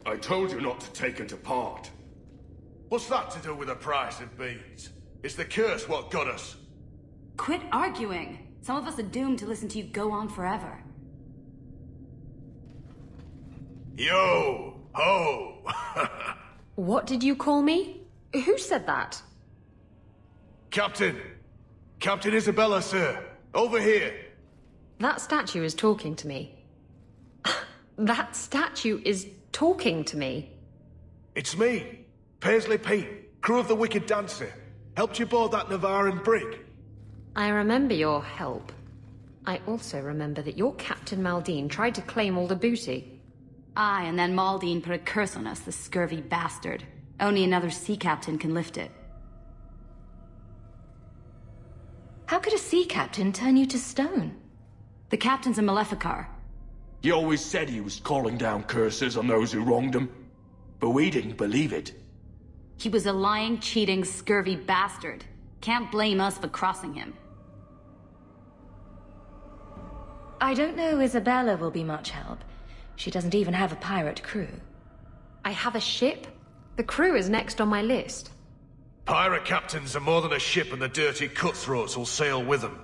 I told you not to take it apart. What's that to do with the price of beans? It's the curse what got us. Quit arguing. Some of us are doomed to listen to you go on forever. Yo! Ho! What did you call me? Who said that? Captain! Captain Isabella, sir! Over here! That statue is talking to me. That statue is talking to me. It's me, Paisley Pete, crew of the Wicked Dancer. Helped you board that Navaran brig. I remember your help. I also remember that your Captain Maldine tried to claim all the booty. Aye, and then Maldine put a curse on us, the scurvy bastard. Only another sea captain can lift it. How could a sea captain turn you to stone? The captain's a Maleficar. He always said he was calling down curses on those who wronged him. But we didn't believe it. He was a lying, cheating, scurvy bastard. Can't blame us for crossing him. I don't know Isabella will be much help. She doesn't even have a pirate crew. I have a ship. The crew is next on my list. Pirate captains are more than a ship, and the dirty cutthroats will sail with them.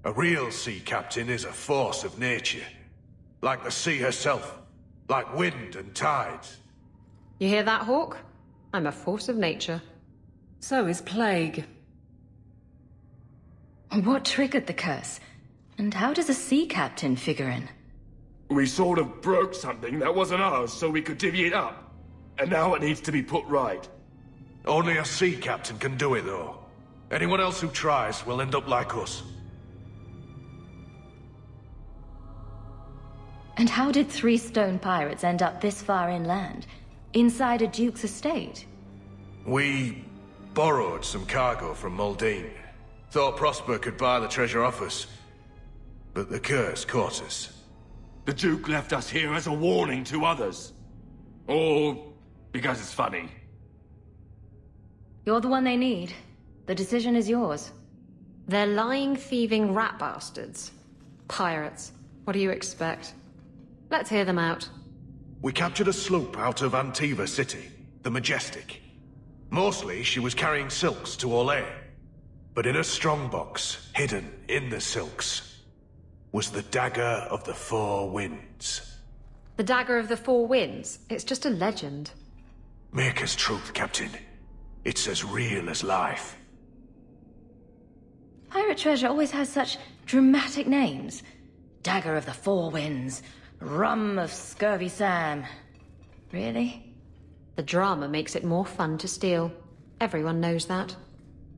A real sea captain is a force of nature. Like the sea herself. Like wind and tides. You hear that, Hawke? I'm a force of nature. So is plague. What triggered the curse? And how does a sea captain figure in? We sort of broke something that wasn't ours so we could divvy it up. And now it needs to be put right. Only a sea captain can do it, though. Anyone else who tries will end up like us. And how did 3 stone pirates end up this far inland? Inside a duke's estate? We borrowed some cargo from Maldine. Thought Prosper could buy the treasure off us. But the curse caught us. The Duke left us here as a warning to others. Or because it's funny. You're the one they need. The decision is yours. They're lying, thieving rat bastards. Pirates. What do you expect? Let's hear them out. We captured a sloop out of Antiva City, the Majestic. Mostly, she was carrying silks to Olay. But in a strongbox, hidden in the silks, was the Dagger of the Four Winds. The Dagger of the Four Winds? It's just a legend. Maker's truth, Captain. It's as real as life. Pirate treasure always has such dramatic names. Dagger of the Four Winds. Rum of Scurvy Sam. Really? The drama makes it more fun to steal. Everyone knows that.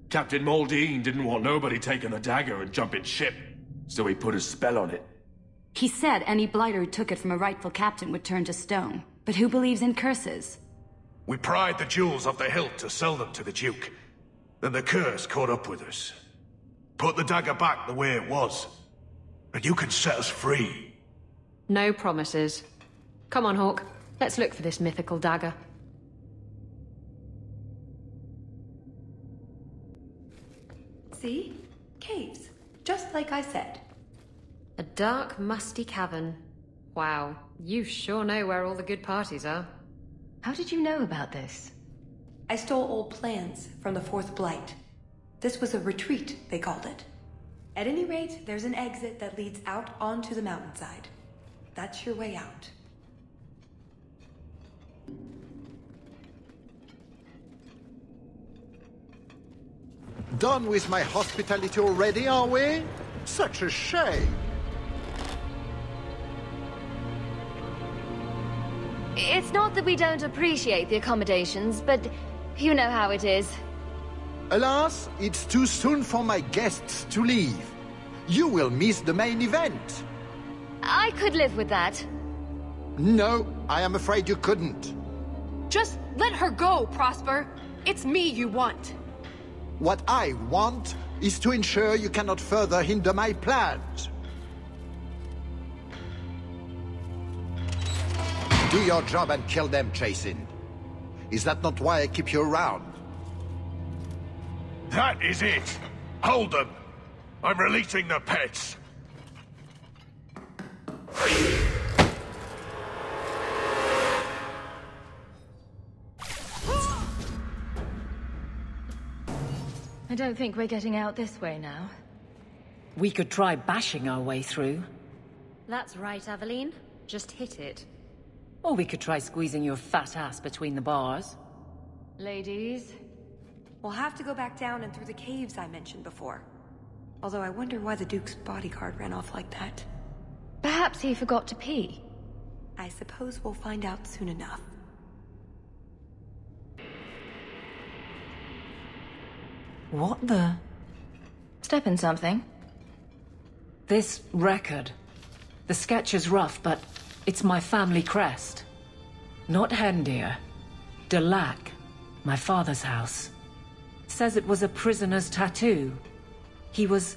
Captain Maldine didn't want nobody taking the dagger and jumping ship, so he put a spell on it. He said any blighter who took it from a rightful captain would turn to stone. But who believes in curses? We pried the jewels off the hilt to sell them to the Duke. Then the curse caught up with us. Put the dagger back the way it was, and you can set us free. No promises. Come on, Hawke. Let's look for this mythical dagger. See? Caves. Just like I said. A dark, musty cavern. Wow, you sure know where all the good parties are. How did you know about this? I stole old plans from the Fourth Blight. This was a retreat, they called it. At any rate, there's an exit that leads out onto the mountainside. That's your way out. Done with my hospitality already, are we? Such a shame. It's not that we don't appreciate the accommodations, but you know how it is. Alas, it's too soon for my guests to leave. You will miss the main event. I could live with that. No, I am afraid you couldn't. Just let her go, Prosper. It's me you want. What I want is to ensure you cannot further hinder my plans. Do your job and kill them, Chasin. Is that not why I keep you around? That is it! Hold them! I'm releasing the pets! I don't think we're getting out this way now. We could try bashing our way through. That's right, Aveline. Just hit it. Or we could try squeezing your fat ass between the bars. Ladies? We'll have to go back down and through the caves I mentioned before. Although I wonder why the Duke's bodyguard ran off like that. Perhaps he forgot to pee. I suppose we'll find out soon enough. What the? Step in something. This record. The sketch is rough, but it's my family crest. Not Hendir. Delac, my father's house. Says it was a prisoner's tattoo. He was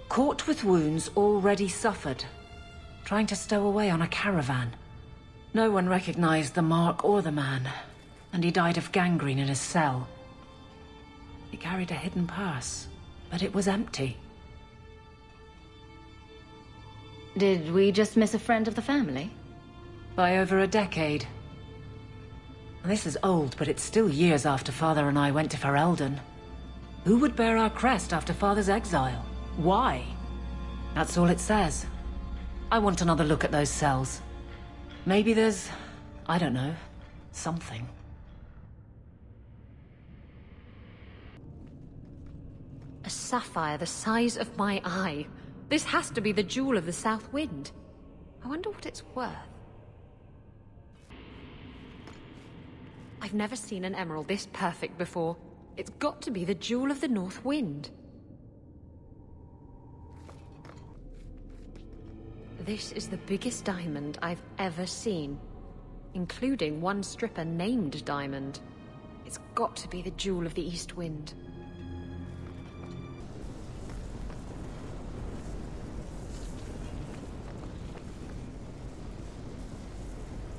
caught with wounds already suffered, trying to stow away on a caravan. No one recognized the mark or the man, and he died of gangrene in his cell. He carried a hidden purse, but it was empty. Did we just miss a friend of the family? By over a decade. This is old, but it's still years after Father and I went to Ferelden. Who would bear our crest after Father's exile? Why? That's all it says. I want another look at those cells. Maybe there's, I don't know, something. A sapphire the size of my eye. This has to be the jewel of the South Wind. I wonder what it's worth. I've never seen an emerald this perfect before. It's got to be the jewel of the North Wind. This is the biggest diamond I've ever seen, including one stripper named Diamond. It's got to be the jewel of the East Wind.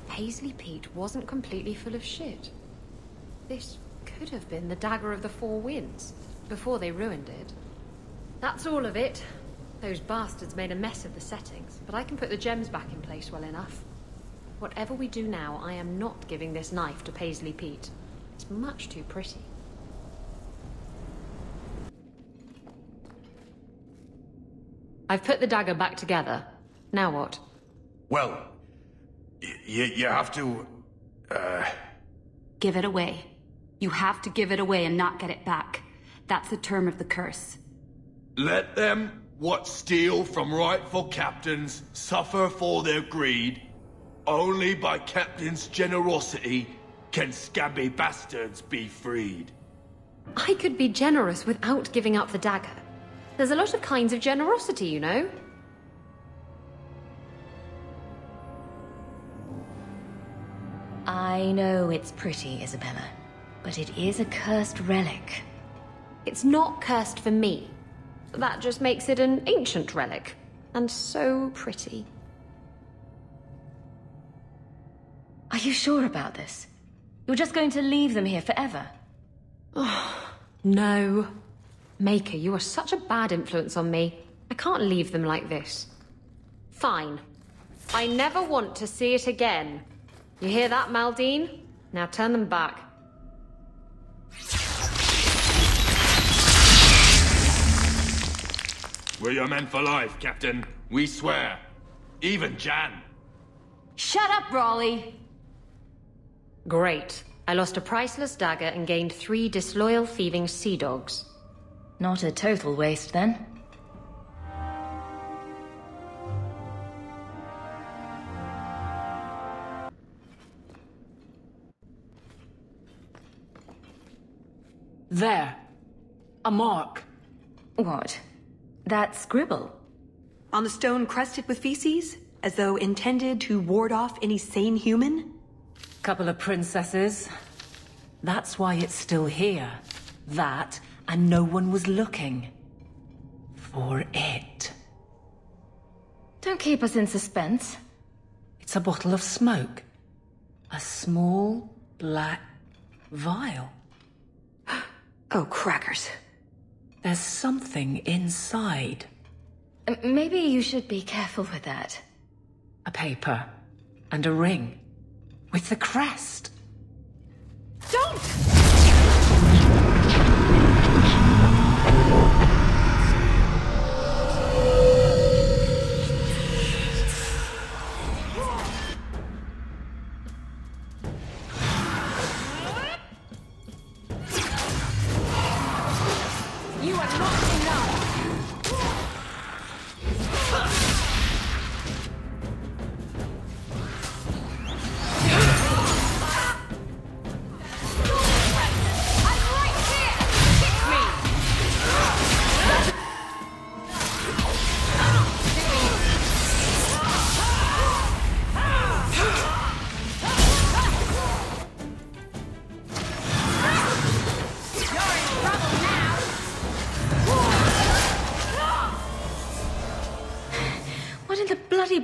Paisley Peak wasn't completely full of shit. This could have been the Dagger of the Four Winds, before they ruined it. That's all of it. Those bastards made a mess of the settings, but I can put the gems back in place well enough. Whatever we do now, I am not giving this knife to Paisley Pete. It's much too pretty. I've put the dagger back together. Now what? Well, you have to, Give it away. You have to give it away and not get it back. That's the term of the curse. Let them what steal from rightful captains suffer for their greed. Only by captain's generosity can scabby bastards be freed. I could be generous without giving up the dagger. There's a lot of kinds of generosity, you know. I know it's pretty, Isabella, but it is a cursed relic. It's not cursed for me. That just makes it an ancient relic. And so pretty. Are you sure about this? You're just going to leave them here forever? No. Maker, you are such a bad influence on me. I can't leave them like this. Fine. I never want to see it again. You hear that, Maldine? Now turn them back. We're your men for life, Captain. We swear. Even Jan. Shut up, Raleigh! Great. I lost a priceless dagger and gained 3 disloyal thieving sea dogs. Not a total waste, then. There. A mark. What? That scribble? On the stone crusted with feces? As though intended to ward off any sane human? Couple of princesses. That's why it's still here. That, and no one was looking. For it. Don't keep us in suspense. It's a bottle of smoke. A small, black vial. Oh, crackers. There's something inside. Maybe you should be careful with that. A paper. And a ring. With the crest. Don't!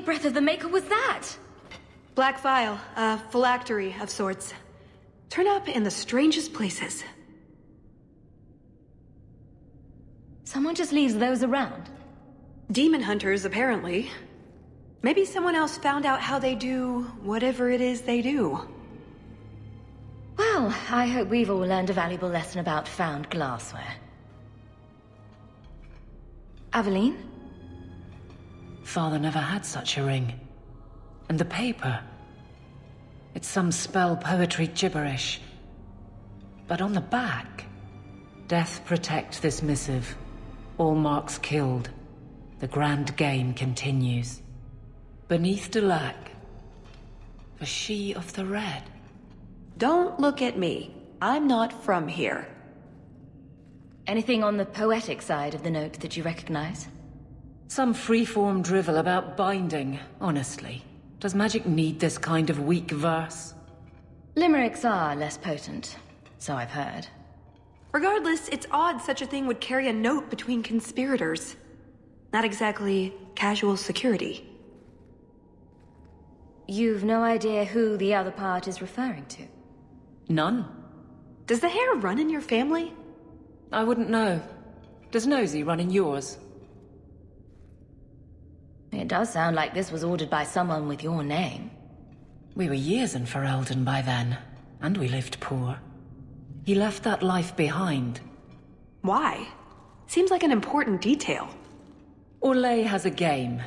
breath of the Maker was that? Black vial, a phylactery of sorts. Turn up in the strangest places. Someone just leaves those around? Demon hunters, apparently. Maybe someone else found out how they do whatever it is they do. Well, I hope we've all learned a valuable lesson about found glassware. Aveline? Father never had such a ring. And the paper. It's some spell poetry gibberish. But on the back, death protect this missive. All marks killed. The grand game continues. Beneath Delac, for she of the red. Don't look at me. I'm not from here. Anything on the poetic side of the note that you recognize? Some free-form drivel about binding, honestly. Does magic need this kind of weak verse? Limericks are less potent, so I've heard. Regardless, it's odd such a thing would carry a note between conspirators. Not exactly casual security. You've no idea who the other part is referring to? None. Does the hair run in your family? I wouldn't know. Does Nosy run in yours? It does sound like this was ordered by someone with your name. We were years in Ferelden by then, and we lived poor. He left that life behind. Why? Seems like an important detail. Orlais has a game.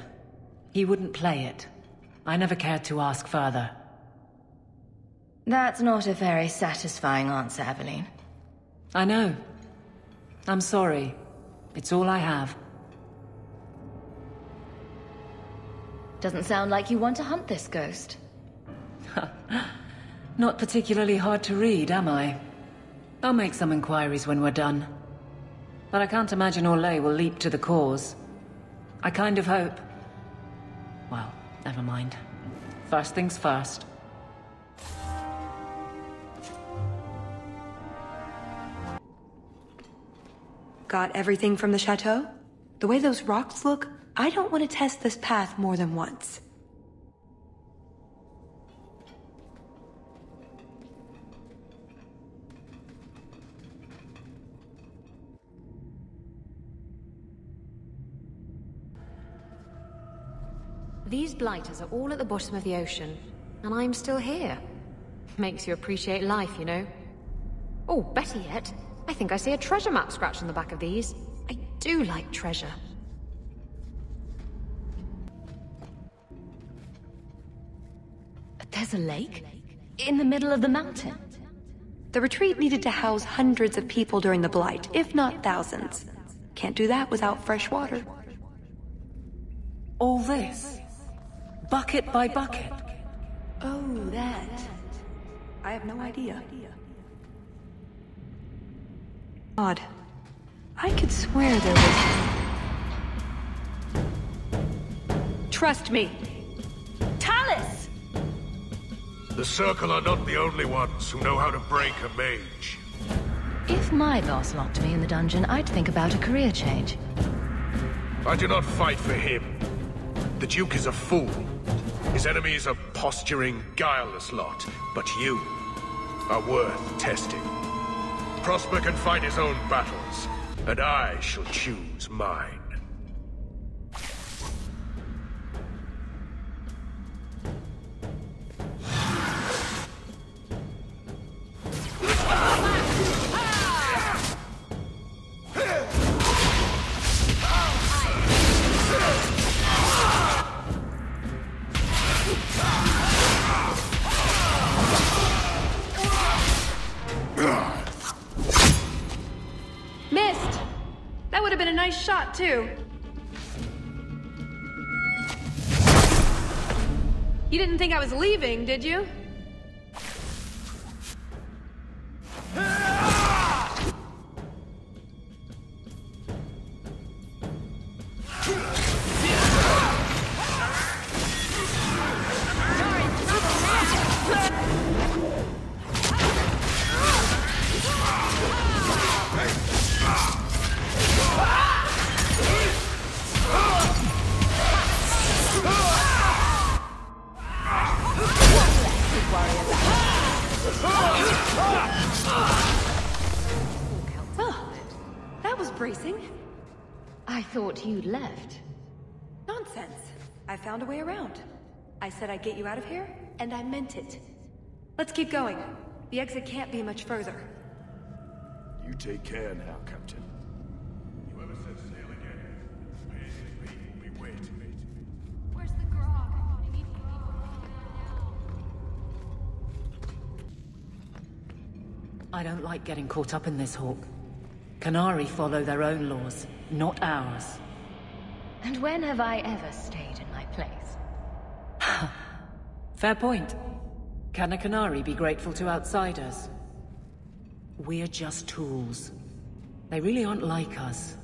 He wouldn't play it. I never cared to ask further. That's not a very satisfying answer, Aveline. I know. I'm sorry. It's all I have. Doesn't sound like you want to hunt this ghost. Not particularly hard to read, am I? I'll make some inquiries when we're done. But I can't imagine Orlais will leap to the cause. I kind of hope... Well, never mind. First things first. Got everything from the chateau? The way those rocks look, I don't want to test this path more than once. These blighters are all at the bottom of the ocean, and I'm still here. Makes you appreciate life, you know. Oh, better yet, I think I see a treasure map scratched on the back of these. I do like treasure. There's a lake? In the middle of the mountain? The retreat needed to house hundreds of people during the Blight, if not thousands. Can't do that without fresh water. All this? Bucket by bucket? Oh, that. I have no idea. Odd. I could swear there was... Trust me. Talus! The Circle are not the only ones who know how to break a mage. If my boss locked me in the dungeon, I'd think about a career change. I do not fight for him. The Duke is a fool. His enemies a posturing, guileless lot. But you are worth testing. Prosper can fight his own battles, and I shall choose mine. Missed! That would have been a nice shot, too. You didn't think I was leaving, did you? worry about. Oh, that was bracing. I thought you'd left. Nonsense. I found a way around. I said I'd get you out of here, and I meant it. Let's keep going. The exit can't be much further. You take care now, Captain. You ever set sail again? We wait. Where's the grog? I need I don't like getting caught up in this, Hawke. Canary follow their own laws, not ours. And when have I ever stayed in my place? Fair point. Can a Canary be grateful to outsiders? We're just tools. They really aren't like us.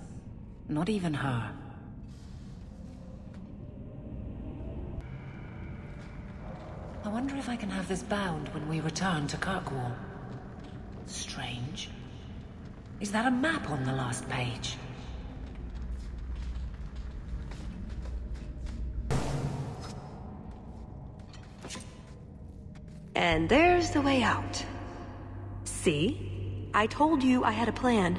Not even her. I wonder if I can have this bound when we return to Kirkwall. Strange. Is that a map on the last page? And there's the way out. See? I told you I had a plan.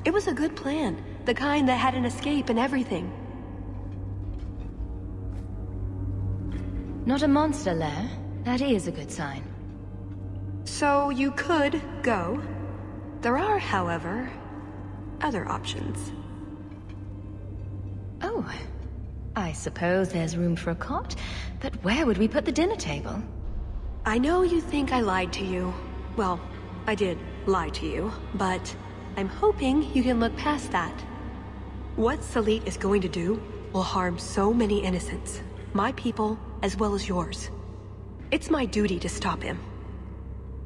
It was a good plan. The kind that had an escape and everything. Not a monster lair? That is a good sign. So you could go. There are, however, other options. Oh, I suppose there's room for a cot, but where would we put the dinner table? I know you think I lied to you. Well, I did lie to you, but I'm hoping you can look past that. What Salit is going to do will harm so many innocents, my people as well as yours. It's my duty to stop him.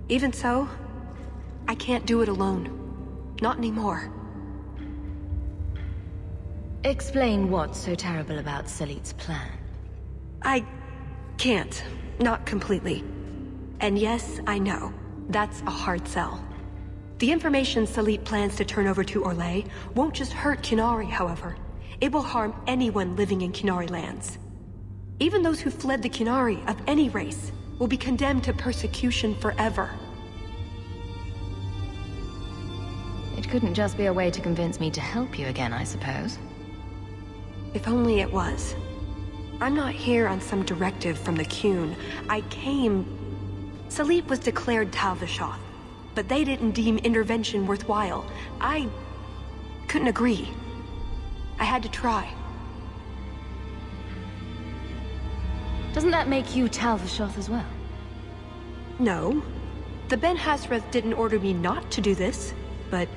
Even so, I can't do it alone. Not anymore. Explain what's so terrible about Salit's plan. I can't. Not completely. And yes, I know. That's a hard sell. The information Salit plans to turn over to Orlais won't just hurt Qunari, however. It will harm anyone living in Qunari lands. Even those who fled the Qunari of any race will be condemned to persecution forever. It couldn't just be a way to convince me to help you again, I suppose. If only it was. I'm not here on some directive from the Qun. I came... Salit was declared Tal-Vashoth, but they didn't deem intervention worthwhile. I couldn't agree. I had to try. Doesn't that make you Tal-Vashoth as well? No. The Ben Hasrath didn't order me not to do this, but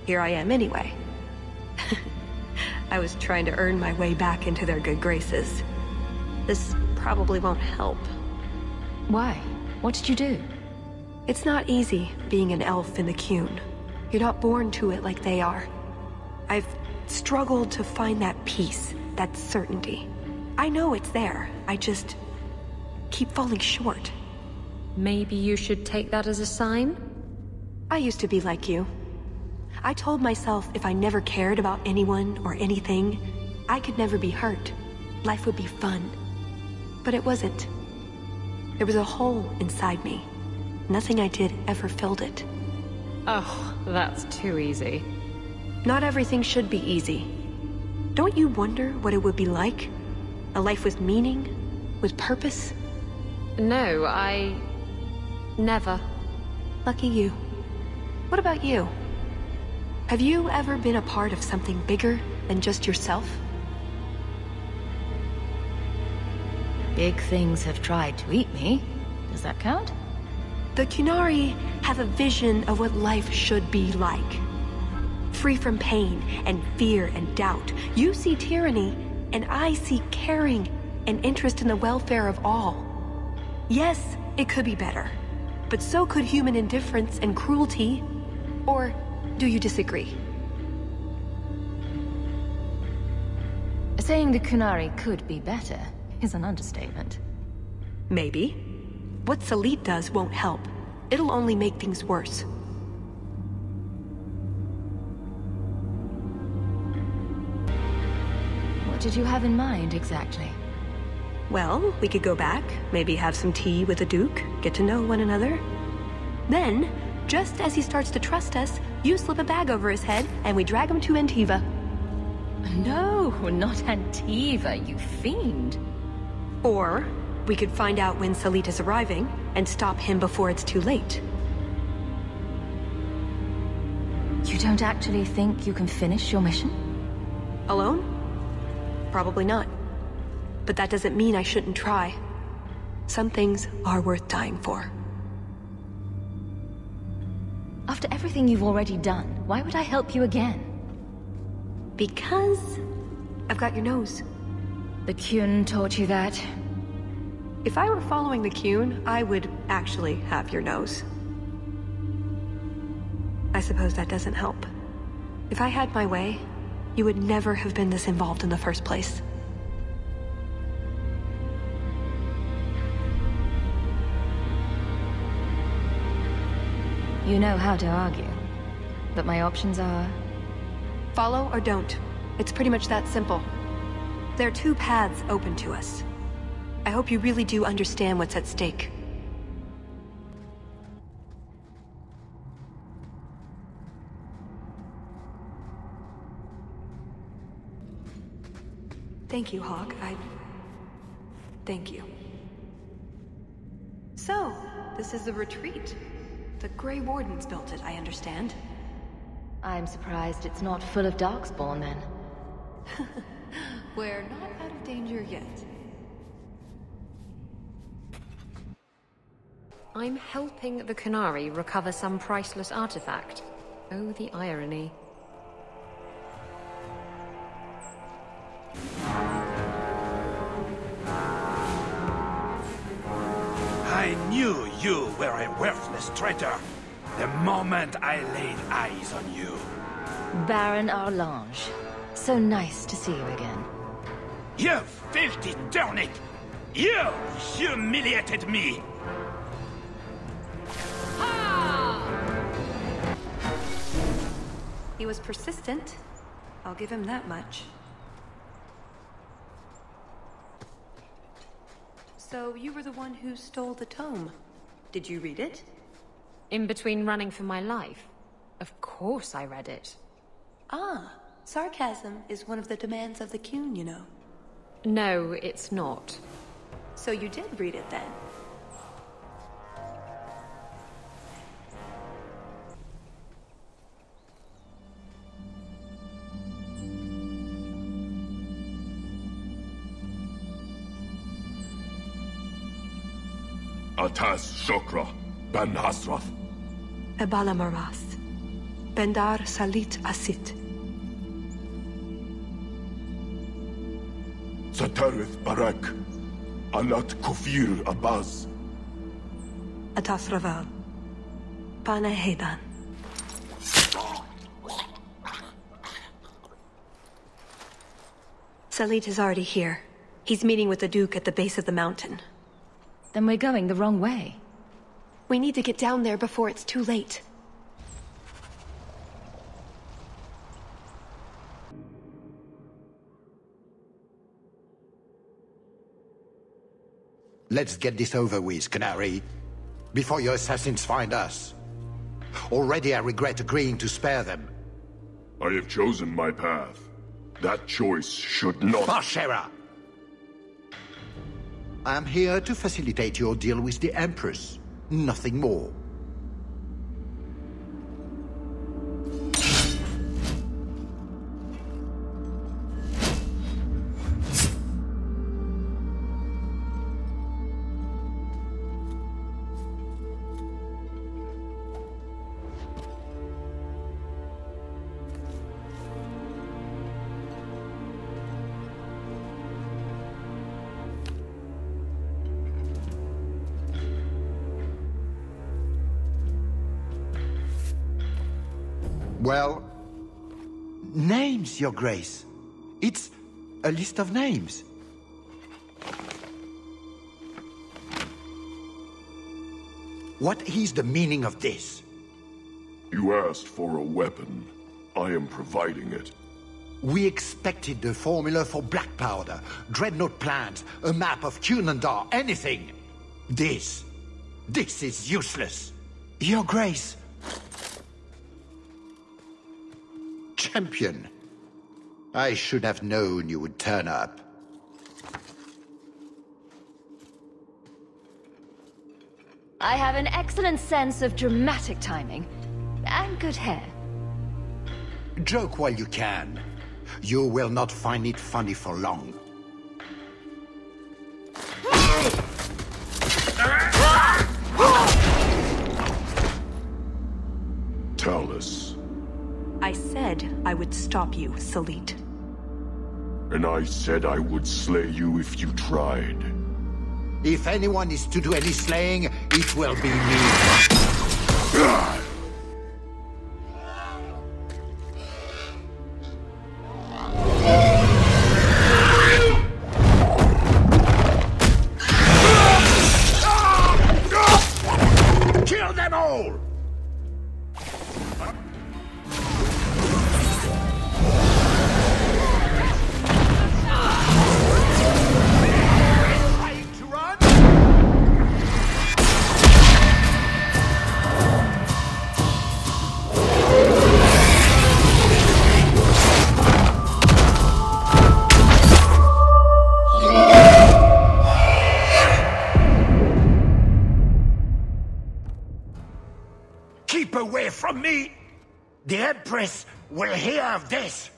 here I am anyway. I was trying to earn my way back into their good graces. This probably won't help. Why? What did you do? It's not easy being an elf in the Qun. You're not born to it like they are. I've struggled to find that peace, that certainty. I know it's there. I just keep falling short. Maybe you should take that as a sign? I used to be like you. I told myself if I never cared about anyone or anything, I could never be hurt. Life would be fun. But it wasn't. There was a hole inside me. Nothing I did ever filled it. Oh, that's too easy. Not everything should be easy. Don't you wonder what it would be like? A life with meaning? With purpose? No, I... never. Lucky you. What about you? Have you ever been a part of something bigger than just yourself? Big things have tried to eat me. Does that count? The Qunari have a vision of what life should be like. Free from pain and fear and doubt. You see tyranny, and I see caring and interest in the welfare of all. Yes, it could be better, but so could human indifference and cruelty. Or do you disagree? Saying the Qunari could be better is an understatement. Maybe. What Salit does won't help. It'll only make things worse. What did you have in mind, exactly? Well, we could go back, maybe have some tea with the Duke, get to know one another. Then, just as he starts to trust us, you slip a bag over his head, and we drag him to Antiva. No, not Antiva, you fiend. Or, we could find out when Salit is arriving, and stop him before it's too late. You don't actually think you can finish your mission? Alone? Probably not. But that doesn't mean I shouldn't try. Some things are worth dying for. After everything you've already done, why would I help you again? Because I've got your nose. The Qun taught you that? If I were following the Qun, I would actually have your nose. I suppose that doesn't help. If I had my way, you would never have been this involved in the first place. You know how to argue. But my options are... Follow or don't. It's pretty much that simple. There are two paths open to us. I hope you really do understand what's at stake. Thank you, Hawke. Thank you. So, this is the retreat. The Grey Wardens built it, I understand. I'm surprised it's not full of Darkspawn, then. We're not out of danger yet. I'm helping the Canary recover some priceless artifact. Oh, the irony. I knew you were a worthless traitor the moment I laid eyes on you. Baron Arlange. So nice to see you again. You filthy turnip! You humiliated me! He was persistent. I'll give him that much. So, you were the one who stole the tome. Did you read it? In between running for my life? Of course I read it. Ah, sarcasm is one of the demands of the Qun, you know. No, it's not. So you did read it then? Atas Shokra, Ben Hasrath. Ebala Maras. Bendar Salit Asit. Satarith Barak. Anat Kufir Abaz. Atas Raval. Pana Hedan. Salit is already here. He's meeting with the Duke at the base of the mountain. Then we're going the wrong way. We need to get down there before it's too late. Let's get this over with, Canary. Before your assassins find us. Already I regret agreeing to spare them. I have chosen my path. That choice should not... Bashera! I am here to facilitate your deal with the Empress. Nothing more. Well, names, Your Grace. It's a list of names. What is the meaning of this? You asked for a weapon. I am providing it. We expected the formula for black powder, dreadnought plans, a map of Cunandar, anything. This is useless. Your Grace. Champion. I should have known you would turn up. I have an excellent sense of dramatic timing. And good hair. Joke while you can. You will not find it funny for long. Talus. I said I would stop you, Salit. And I said I would slay you if you tried. If anyone is to do any slaying, it will be me. Kill them all! Keep away from me! The Empress will hear of this!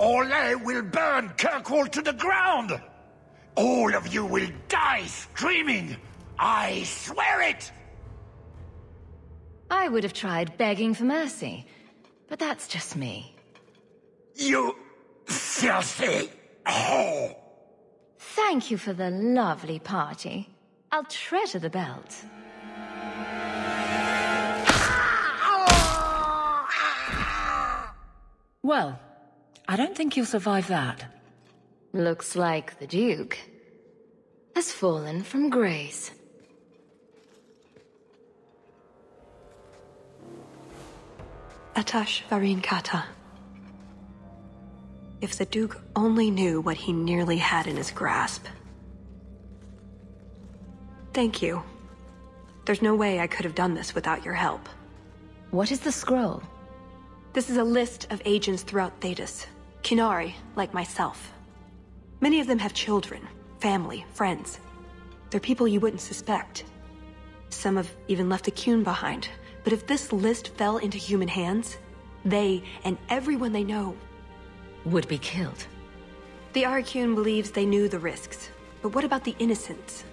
Orlais will burn Kirkwall to the ground! All of you will die screaming! I swear it! I would have tried begging for mercy, but that's just me. You filthy whore! Thank you for the lovely party. I'll treasure the belt. Well, I don't think you'll survive that. Looks like the Duke has fallen from grace. Atash Varin Kata. If the Duke only knew what he nearly had in his grasp. Thank you. There's no way I could have done this without your help. What is the scroll? This is a list of agents throughout Thedas. Qunari, like myself. Many of them have children, family, friends. They're people you wouldn't suspect. Some have even left a Qun behind. But if this list fell into human hands, they and everyone they know would be killed. The Arcune believes they knew the risks. But what about the innocents?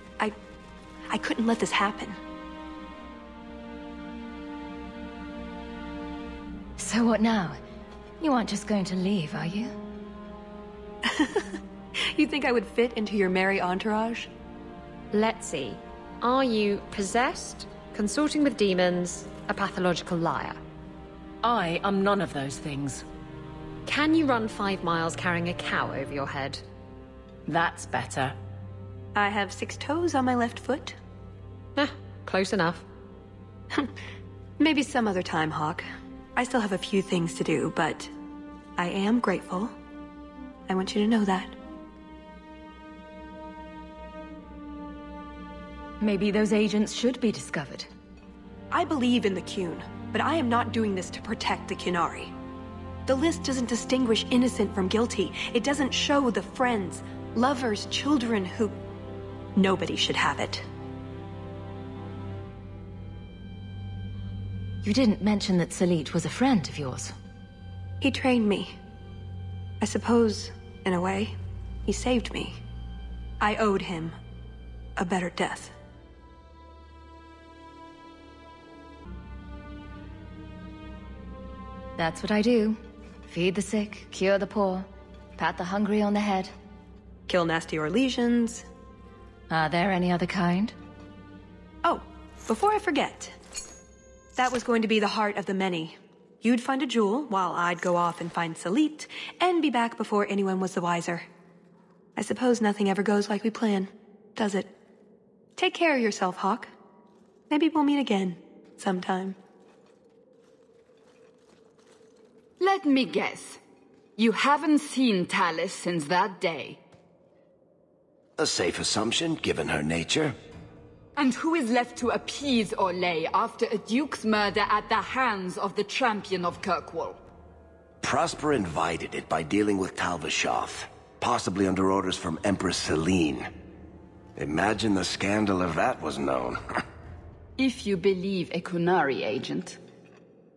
I couldn't let this happen. So what now? You aren't just going to leave, are you? You think I would fit into your merry entourage? Let's see. Are you possessed, consorting with demons, a pathological liar? I am none of those things. Can you run 5 miles carrying a cow over your head? That's better. I have 6 toes on my left foot. Close enough. Maybe some other time, Hawke. I still have a few things to do, but I am grateful. I want you to know that. Maybe those agents should be discovered. I believe in the Qun, but I am not doing this to protect the Qunari. The list doesn't distinguish innocent from guilty. It doesn't show the friends, lovers, children who... Nobody should have it. You didn't mention that Salit was a friend of yours. He trained me. I suppose, in a way, he saved me. I owed him a better death. That's what I do. Feed the sick, cure the poor, pat the hungry on the head. Kill nasty Orlesians. Are there any other kind? Oh, before I forget. That was going to be the heart of the many. You'd find a jewel, while I'd go off and find Salit, and be back before anyone was the wiser. I suppose nothing ever goes like we plan, does it? Take care of yourself, Hawke. Maybe we'll meet again, sometime. Let me guess. You haven't seen Tallis since that day. A safe assumption, given her nature. And who is left to appease Orlais after a duke's murder at the hands of the champion of Kirkwall? Prosper invited it by dealing with Talvashoth, possibly under orders from Empress Celine. Imagine the scandal if that was known. If you believe a Kunari agent.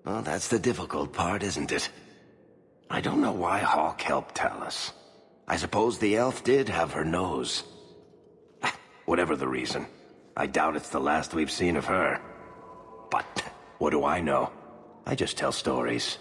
Well, that's the difficult part, isn't it? I don't know why Hawke helped Tallis. I suppose the elf did have her nose. Whatever the reason, I doubt it's the last we've seen of her. But what do I know? I just tell stories.